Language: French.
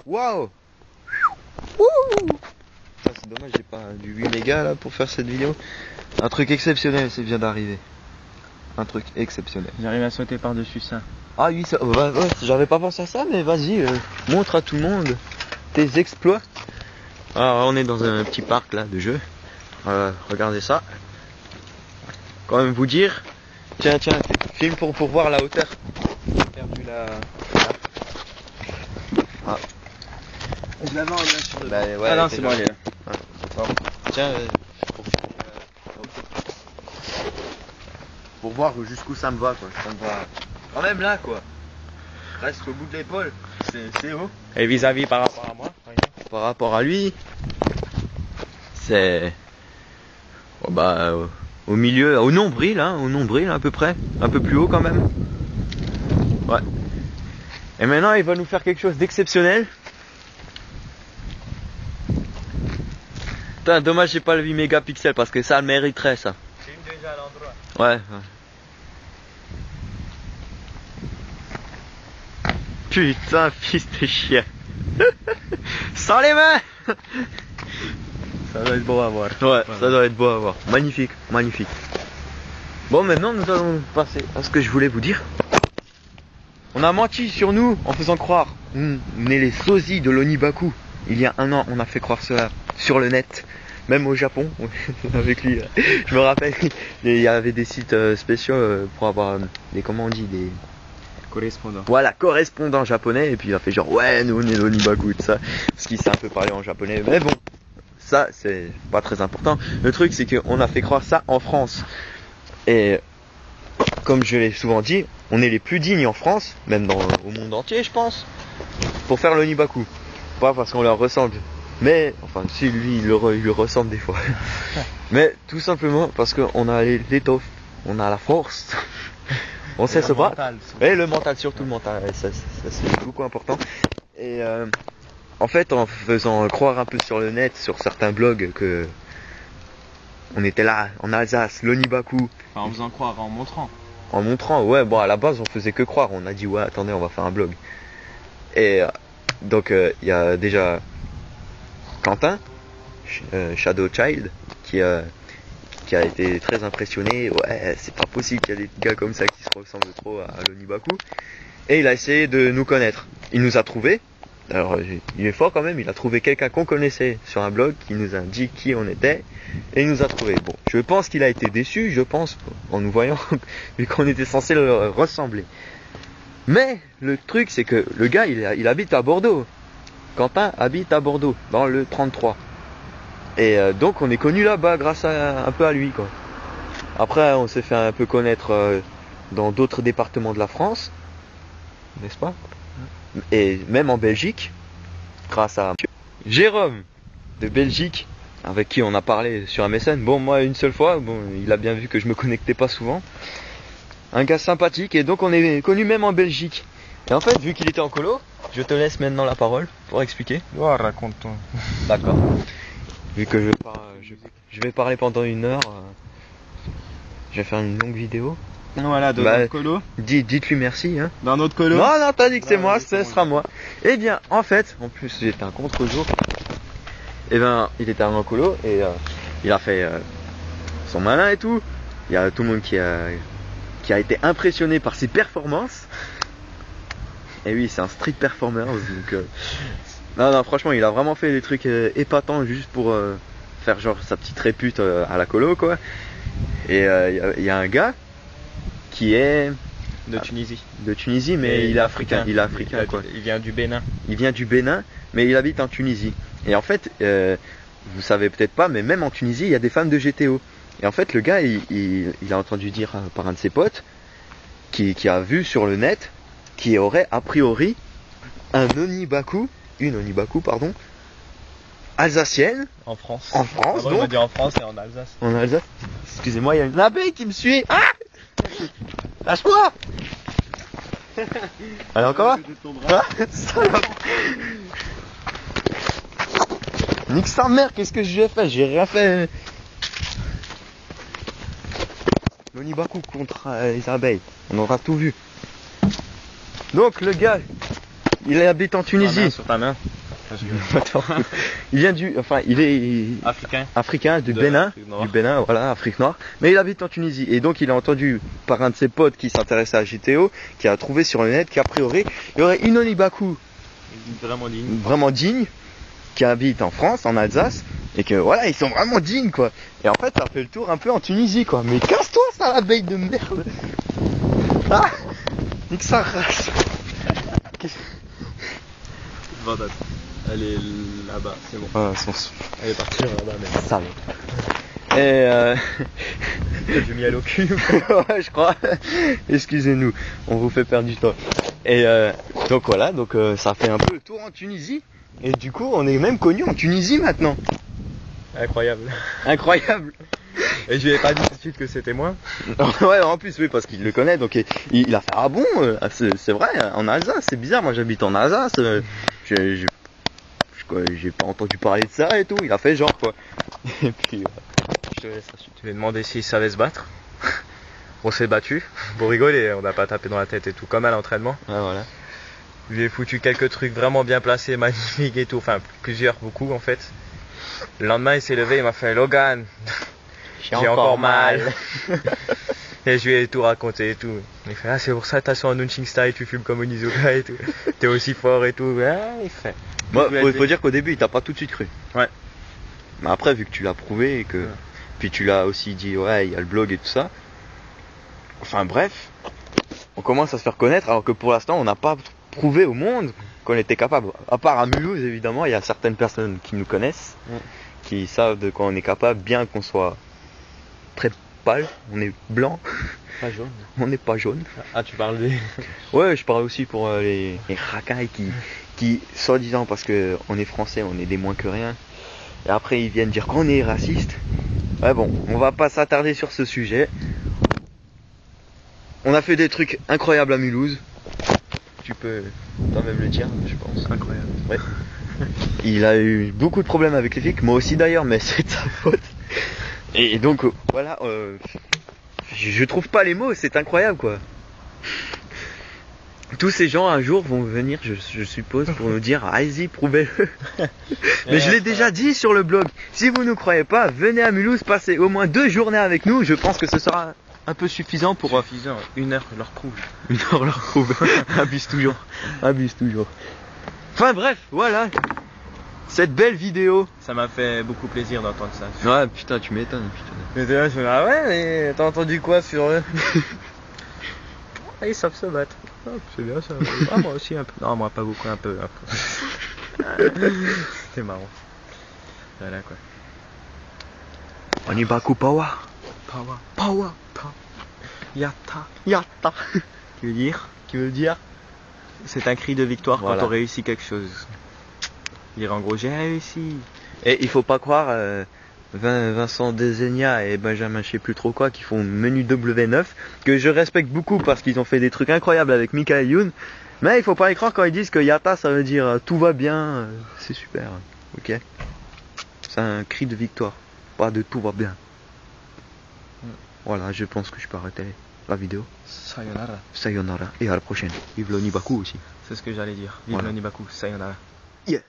Waouh. C'est dommage, j'ai pas du 8 mégas là pour faire cette vidéo. Un truc exceptionnel, c'est vient d'arriver. Un truc exceptionnel. J'arrive à sauter par-dessus ça. Ah oui, ça, ouais, j'avais pas pensé à ça, mais vas-y, montre à tout le monde tes exploits. Alors on est dans un petit parc là de jeux. Regardez ça. Quand même vous dire. Tiens, filme pour voir la hauteur. J'ai perdu la. Ah. Je l'avais en lien sur le. Bah, ouais, ah non, c'est bon, elle est là. Tiens, pour voir jusqu'où ça me va, quoi. Ça me va quand même là, quoi. Presque au bout de l'épaule. C'est haut. Et vis-à-vis par rapport à moi, par rapport à lui, c'est au milieu, au nombril à peu près, un peu plus haut quand même. Ouais. Et maintenant il va nous faire quelque chose d'exceptionnel. Putain, dommage j'ai pas le 8 mégapixels parce que ça le mériterait ça. Filme déjà à l'endroit. Ouais. Putain, fils de chien. Sans les mains. Ça doit être beau à voir. Ouais, ça doit être beau à voir. Magnifique, magnifique. Bon, maintenant nous allons passer à ce que je voulais vous dire. On a menti sur nous en faisant croire. On est les sosies de l'Onibaku. Il y a un an, on a fait croire cela sur le net. Même au Japon, avec lui. Je me rappelle, il y avait des sites spéciaux pour avoir des, comment on dit, des... Correspondant. Voilà, correspondant japonais. Et puis il a fait genre, ouais, nous on est l'Onibaku, tout ça. Parce qu'il sait un peu parler en japonais. Mais bon, ça c'est pas très important. Le truc c'est qu'on a fait croire ça en France. Et comme je l'ai souvent dit, on est les plus dignes en France, même au monde entier je pense, pour faire l'Onibaku. Pas parce qu'on leur ressemble, mais, enfin si lui il lui ressemble des fois. Mais tout simplement parce qu'on a l'étoffe, on a la force, on sait se battre. Et le mental, surtout le mental, ça c'est beaucoup important. Et en fait en faisant croire un peu sur le net, sur certains blogs que on était là en Alsace, l'Onibaku. Enfin, en faisant croire, en montrant. En montrant, ouais, bon à la base on faisait que croire, on a dit ouais attendez on va faire un blog. Et donc il y a déjà Quentin, Shadow Child, qui a été très impressionné, ouais c'est pas possible qu'il y a des gars comme ça qui se ressemblent trop à l'Onibaku. Et il a essayé de nous connaître, il nous a trouvé, alors il est fort quand même, il a trouvé quelqu'un qu'on connaissait sur un blog qui nous a dit qui on était. Et il nous a trouvé. Bon, je pense qu'il a été déçu, je pense, en nous voyant, vu qu'on était censé le ressembler. Mais le truc, c'est que le gars, il habite à Bordeaux. Quentin habite à Bordeaux, dans le 33. Et donc, on est connu là-bas grâce un peu à lui, quoi. Après, on s'est fait un peu connaître dans d'autres départements de la France, n'est-ce pas? Et même en Belgique, grâce à Jérôme de Belgique, avec qui on a parlé sur MSN. Bon, moi une seule fois, bon, il a bien vu que je me connectais pas souvent. Un gars sympathique, et donc on est connu même en Belgique. Et en fait, vu qu'il était en colo, je te laisse maintenant la parole pour expliquer. Oh, raconte-toi. D'accord. Vu que je vais parler pendant 1 heure, je vais faire une longue vidéo. Voilà, dans notre colo. Dites-lui merci. Hein. Dans notre colo. Non, t'as dit que c'est moi, ce sera moi. Eh bien, en fait, en plus, j'étais un contre-jour. Et ben, il était en colo et il a fait son malin et tout. Il y a tout le monde qui a été impressionné par ses performances. Et oui, c'est un street performer. Donc, non, franchement, il a vraiment fait des trucs épatants juste pour faire genre sa petite répute à la colo, quoi. Et il y a un gars qui est de Tunisie. De Tunisie, mais il est africain. Il est africain, quoi. Il vient du Bénin. Il vient du Bénin, mais il habite en Tunisie. Et en fait, vous savez peut-être pas, mais même en Tunisie, il y a des fans de GTO. Et en fait, le gars, il a entendu dire par un de ses potes, qui a vu sur le net, qui aurait a priori une Onibaku, pardon, alsacienne. En France. En France, donc. On va dire en France et en Alsace. En Alsace. Excusez-moi, il y a une abeille qui me suit. Ah! Lâche-moi! Allez, encore? Ah, nique sa mère, qu'est-ce que j'ai fait? J'ai rien fait. L'Onibaku contre les abeilles. On aura tout vu. Donc le gars, il habite en Tunisie. Sur ta main. Attends. Il vient il est africain du Bénin, voilà, Afrique noire. Mais il habite en Tunisie et donc il a entendu par un de ses potes qui s'intéressait à JTO, qui a trouvé sur le net qu'a priori il y aurait Inoni Baku, vraiment digne, qui habite en France, en Alsace, et que voilà, ils sont vraiment dignes quoi. Et en fait, ça fait le tour un peu en Tunisie quoi. Mais casse-toi, ça, l'abeille de merde. Ah, nique sa race. Elle est là-bas, c'est bon. Ah, Elle est partie là-bas, mais sale. Et j'ai mis à l'eau cul. ouais, je crois. Excusez-nous, on vous fait perdre du temps. Et donc voilà, donc ça fait un peu le tour en Tunisie. Et du coup, on est même connu en Tunisie maintenant. Incroyable. Incroyable. Et je lui ai pas dit tout de suite que c'était moi. Ouais, en plus, oui, parce qu'il le connaît. Donc il a fait ah bon, c'est vrai, en Alsace, c'est bizarre. Moi, j'habite en Alsace. J'ai pas entendu parler de ça et tout. Il a fait genre quoi. Et puis je te laisse la suite. Tu lui as demandé s'il savait se battre. On s'est battu pour rigoler, on n'a pas tapé dans la tête et tout, comme à l'entraînement. Ouais, voilà. Je lui ai foutu quelques trucs vraiment bien placés, magnifiques et tout, enfin beaucoup en fait. Le lendemain il s'est levé, il m'a fait Logan, j'ai encore mal. Et je lui ai tout raconté et tout. Il fait ah c'est pour ça t'as sur un Nunching style, tu fumes comme Onizuka et tout. T'es aussi fort et tout. Ah, il fait. Moi, faut dire qu'au début il t'a pas tout de suite cru. Ouais. Mais après vu que tu l'as prouvé et que puis tu l'as aussi dit ouais il y a le blog et tout ça. Enfin bref, on commence à se faire connaître alors que pour l'instant on n'a pas prouvé au monde qu'on était capable. À part à Mulhouse évidemment, il y a certaines personnes qui nous connaissent, qui savent de quoi on est capable, bien qu'on soit très pâle, on est blanc. Pas jaune. On n'est pas jaune. Ah tu parles des... Ouais, je parle aussi pour les racailles qui soi-disant parce que on est français, on est des moins que rien. Et après ils viennent dire qu'on est raciste. Ouais bon, on va pas s'attarder sur ce sujet. On a fait des trucs incroyables à Mulhouse. Tu peux toi-même le dire, je pense. Incroyable. Ouais. Il a eu beaucoup de problèmes avec les flics, moi aussi d'ailleurs, mais c'est de sa faute. Et donc voilà, je trouve pas les mots, c'est incroyable quoi. Tous ces gens un jour vont venir, je suppose, pour nous dire allez-y, prouvez-le. Mais je l'ai déjà dit sur le blog. Si vous ne croyez pas, venez à Mulhouse, passez au moins 2 journées avec nous. Je pense que ce sera un peu suffisant pour... Suffisant, 1 heure leur prouve. 1 heure leur prouve. Abuse toujours. Abuse toujours. Enfin bref, voilà. Cette belle vidéo. Ça m'a fait beaucoup plaisir d'entendre ça. Ouais, putain, tu m'étonnes. Mais là, je me dis, ah ouais, mais t'as entendu quoi sur eux? Ah, ils savent se battre. Oh, c'est bien ça. Ah, moi aussi un peu. Non, moi pas beaucoup, un peu. C'est marrant. Voilà quoi. Onibaku Power. Power. Yatta. Qui veut dire c'est un cri de victoire quand on réussit quelque chose. Dire en gros j'ai réussi. Et il faut pas croire Vincent Desegna et Benjamin je sais plus trop quoi qui font menu W9 que je respecte beaucoup parce qu'ils ont fait des trucs incroyables avec Michael Youn, mais il faut pas y croire quand ils disent que Yatta ça veut dire tout va bien, c'est super, ok, c'est un cri de victoire, pas de tout va bien. Voilà, je pense que je peux arrêter la vidéo. Sayonara et à la prochaine. Vive l'Onibaku aussi. C'est ce que j'allais dire, vive l'Onibaku, sayonara. Yeah.